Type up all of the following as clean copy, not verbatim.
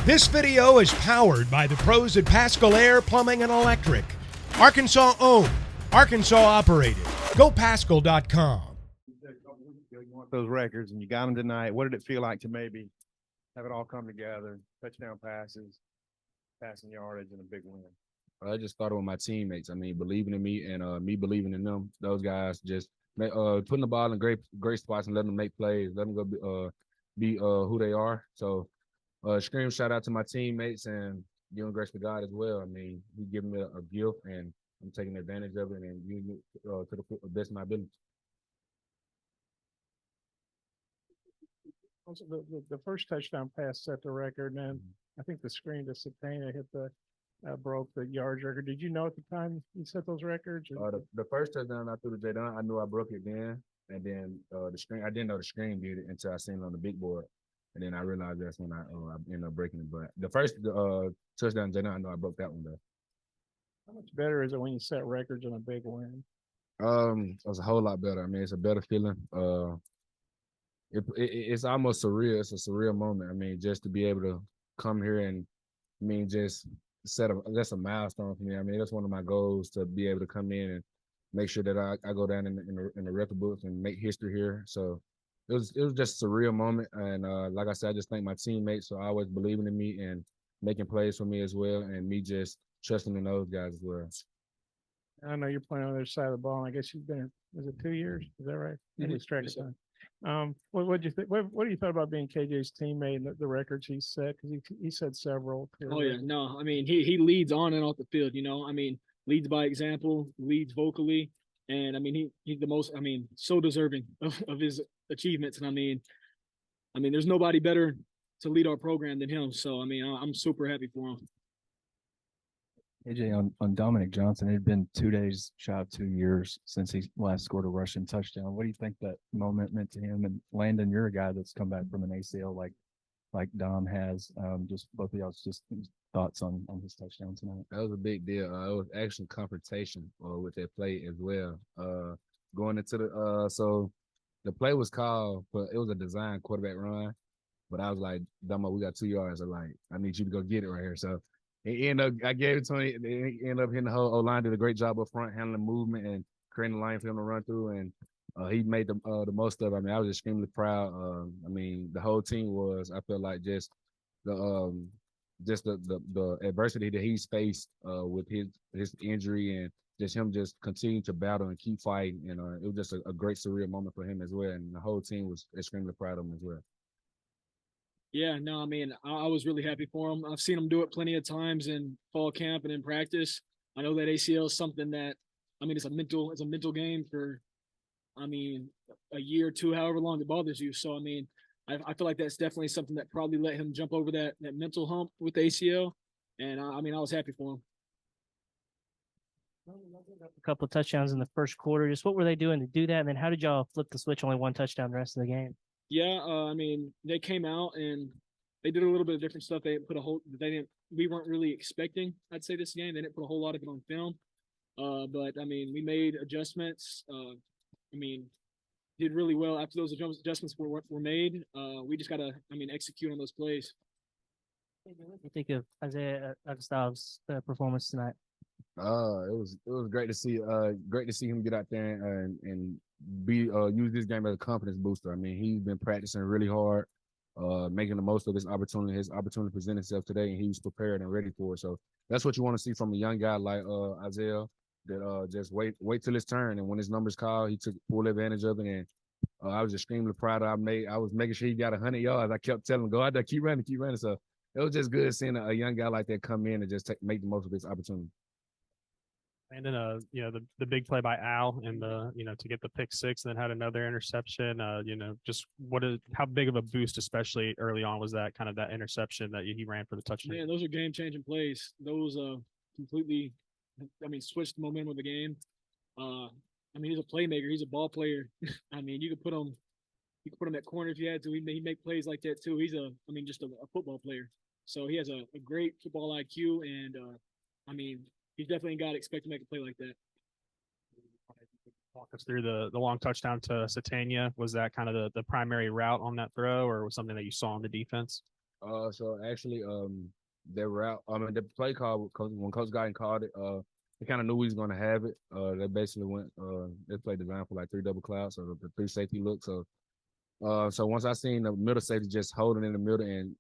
This video is powered by the pros at Pascal Air Plumbing and Electric. Arkansas owned, Arkansas operated. GoPascal.com. Those records, and you got them tonight. What did it feel like to maybe have it all come together? Touchdown passes, passing yardage, and a big win. I just started with my teammates. I mean, believing in me and me believing in them. Those guys just putting the ball in great spots and letting them make plays, letting them go be who they are. So, scream shout out to my teammates and giving grace to God as well. I mean, He giving me a gift and I'm taking advantage of it and using it to the best of my ability. Also, the first touchdown pass set the record, and then I think the screen to Satana hit broke the yards record. Did you know at the time you set those records? The first touchdown I threw to Jadon, I knew I broke it then, and then the screen, I didn't know the screen did it until I seen it on the big board, and then I realized that's when I ended up breaking it. But the first touchdown Jadon, I know I broke that one though. How much better is it when you set records in a big win? It was a whole lot better. I mean, it's a better feeling. It's almost surreal. It's a surreal moment. I mean, just to be able to come here and, I mean, just that's a milestone for me. I mean, that's one of my goals, to be able to come in and make sure that I go down in the record books and make history here. So it was just a surreal moment. And like I said, I just thank my teammates for always believing in me and making plays for me as well, and me just trusting in those guys as well. I know you're playing on the other side of the ball, and I guess you've been, was it 2 years? Is that right? Lose track of time. What do you think? What do you thought about being KJ's teammate and the records he set? Because he set several. Oh yeah, no, I mean he leads on and off the field. You know, I mean leads by example, leads vocally, and I mean he's the most. I mean so deserving of his achievements, and I mean there's nobody better to lead our program than him. So I mean I'm super happy for him. AJ, on Dominic Johnson, it had been 2 days, shy of 2 years since he last scored a rushing touchdown. What do you think that moment meant to him? And Landon, you're a guy that's come back from an ACL like Dom has. Just both of y'all's just thoughts on his touchdown tonight. That was a big deal. It was actually confrontation with that play as well. Going into so the play was called, but it was a design quarterback run. But I was like, Domo, we got 2 yards. I'm like, I need you to go get it right here. So I gave it to him. He ended up hitting the whole O-line, did a great job up front, handling movement and creating a lane for him to run through. And he made the most of it. I mean, I was extremely proud. I mean, the whole team was. I feel like just the adversity that he's faced with his injury and just him just continue to battle and keep fighting. And it was just a great surreal moment for him as well. And the whole team was extremely proud of him as well. Yeah, no, I mean, I was really happy for him. I've seen him do it plenty of times in fall camp and in practice. I know that ACL is something that, I mean, it's a mental game for, I mean, a year or two, however long it bothers you. So, I mean, I feel like that's definitely something that probably let him jump over that mental hump with the ACL. And I mean, I was happy for him. A couple of touchdowns in the first quarter. Just what were they doing to do that? And then how did y'all flip the switch? Only one touchdown the rest of the game. Yeah, I mean, they came out and they did a little bit of different stuff. We weren't really expecting, I'd say, this game. They didn't put a whole lot of it on film. But I mean, we made adjustments. I mean, did really well after those adjustments were made. We just got to, execute on those plays. What do you think of Isaiah Agustav's performance tonight? It was great to see. Great to see him get out there and use this game as a confidence booster. I mean, he's been practicing really hard, making the most of his opportunity. His opportunity presented itself today, and he was prepared and ready for it. So that's what you want to see from a young guy like Isaiah. That just wait till his turn, and when his number's called, he took full advantage of it. And I was extremely proud of him. I was making sure he got 100 yards. I kept telling him, go out there, keep running. So it was just good seeing a young guy like that come in and just make the most of his opportunity. And then, the big play by Al and to get the pick six, and then had another interception. How big of a boost, especially early on, was that kind of that interception that he ran for the touchdown? Man, those are game-changing plays. Those completely, switched the momentum of the game. He's a playmaker. He's a ball player. I mean, you could put him at corner if you had to. He make plays like that too. He's just a football player. So he has a great football IQ, and he's definitely a guy to expect to make a play like that. Walk us through the long touchdown to Satania. Was that kind of the primary route on that throw, or was something that you saw on the defense? So actually, their route, the play call, when Coach Guyton called it, they kind of knew he was going to have it. They basically went, they played design for like 3 double clouds, so the 3 safety look. So once I seen the middle safety just holding in the middle and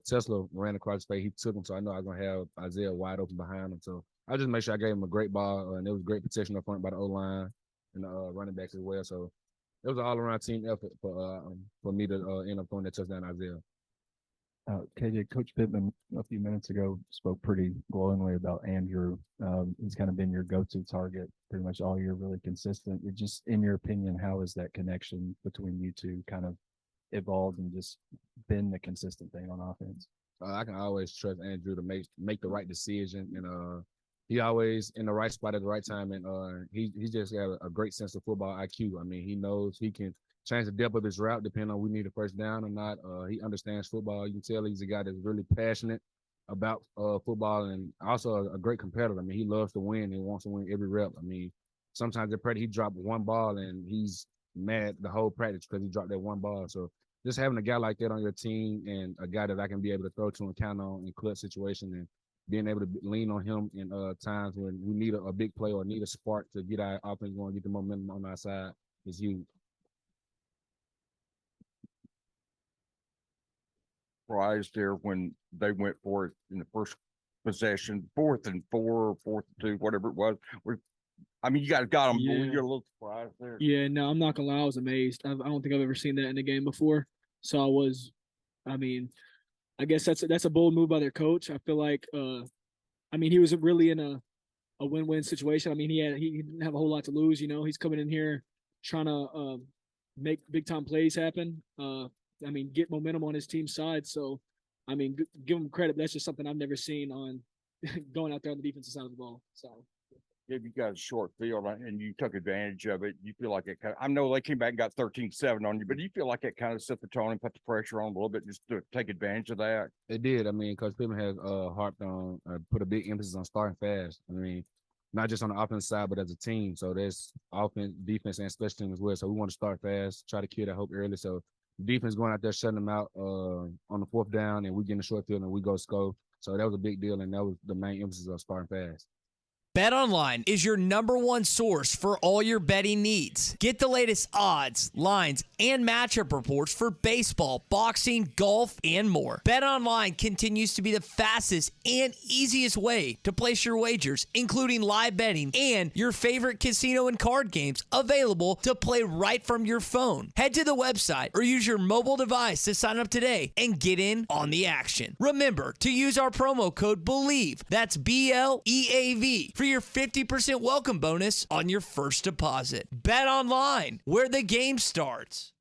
Tesla ran across his face, he took him. So I know I was going to have Isaiah wide open behind him. So I just made sure I gave him a great ball, and it was great protection up front by the O-line and the running backs as well. So it was an all-around team effort for me to end up throwing that touchdown to Isaiah. KJ, Coach Pittman a few minutes ago spoke pretty glowingly about Andrew. He's kind of been your go-to target pretty much all year, really consistent. It just, in your opinion, how has that connection between you two kind of evolved and just been the consistent thing on offense? I can always trust Andrew to make the right decision, and he always in the right spot at the right time, and he just got a great sense of football IQ. I mean, he knows he can change the depth of his route depending on we need a first down or not. He understands football. You can tell he's a guy that's really passionate about football and also a great competitor. I mean, he loves to win and wants to win every rep. I mean, sometimes at practice he dropped one ball and he's mad the whole practice because he dropped that one ball. So just having a guy like that on your team and a guy that I can be able to throw to and count on in clutch situation and being able to lean on him in times when we need a big play or need a spark to get our offense going, get the momentum on our side is huge. Surprised there when they went for it in the first possession, 4th and 4, 4th and 2, whatever it was. I mean, you guys got them. Yeah. You're a little surprised there. Yeah, no, I'm not gonna lie, I was amazed. I don't think I've ever seen that in a game before. So I mean, I guess that's a bold move by their coach. I feel like, I mean, he was really in a win-win situation. I mean, he didn't have a whole lot to lose. You know, he's coming in here trying to make big time plays happen. I mean, get momentum on his team's side. So, I mean, give him credit. But that's just something I've never seen on going out there on the defensive side of the ball. So. If you got a short field and you took advantage of it, you feel like it I know they came back and got 13-7 on you, but do you feel like it kind of set the tone and put the pressure on a little bit just to take advantage of that? It did. I mean, Coach Pittman has harped on, put a big emphasis on starting fast. I mean, not just on the offense side, but as a team. So there's offense, defense, and special team as well. So we want to start fast, try to kill that hope early. So defense going out there shutting them out on the 4th down, and we get in the short field and we go score. So that was a big deal, and that was the main emphasis of starting fast. BetOnline is your #1 source for all your betting needs. Get the latest odds, lines, and matchup reports for baseball, boxing, golf, and more. BetOnline continues to be the fastest and easiest way to place your wagers, including live betting and your favorite casino and card games available to play right from your phone. Head to the website or use your mobile device to sign up today and get in on the action. Remember to use our promo code BELIEVE, that's BLEAV, for your 50% welcome bonus on your first deposit. Bet online, where the game starts.